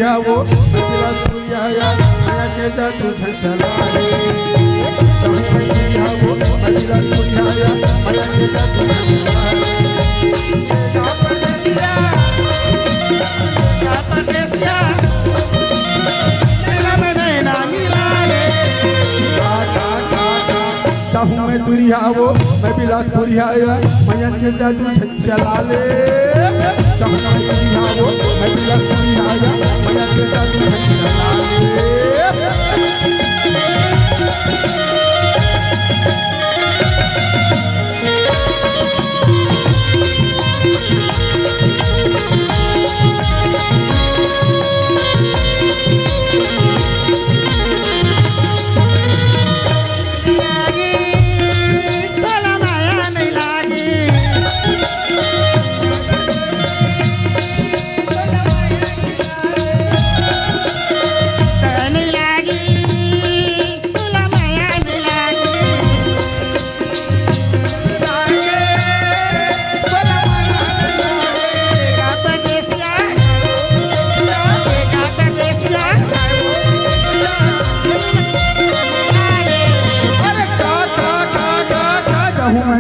तुरिया वो बिलास तुरिया या माया के जादू छलछलाए कहूँ मैं तुरिया वो बिलास तुरिया या माया के जादू छलछलाए कहूँ मैं तुरिया वो मैं बिलास तुरिया या माया के जादू छलछलाए कहूँ मैं तुरिया वो मैं बिलास तुरिया या माया के जादू छलछलाए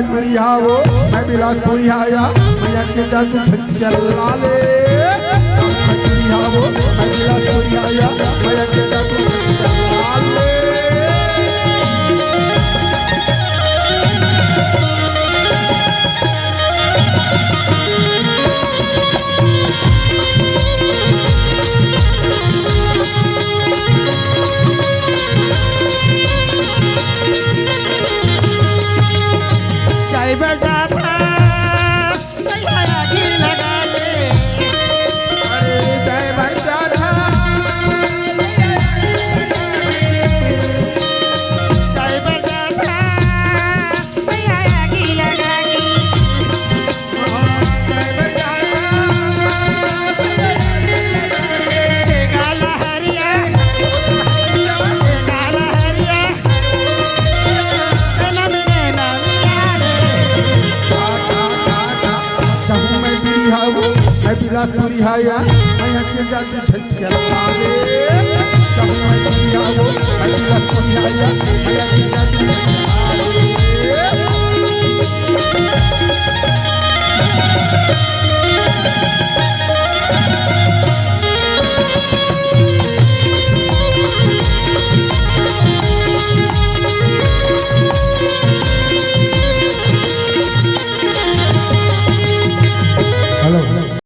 तुरिया वो मैं बिलास तुरिया या माया के जादू छलछलाए मैं तुरिया वो मैं बिलास तुरिया या माया के जादू छलछलाए बिलास तुरिया या माया के जादू छलछलाए कहूँ मैं तुरिया वो मैं बिलास तुरिया या माया के जादू छलछलाए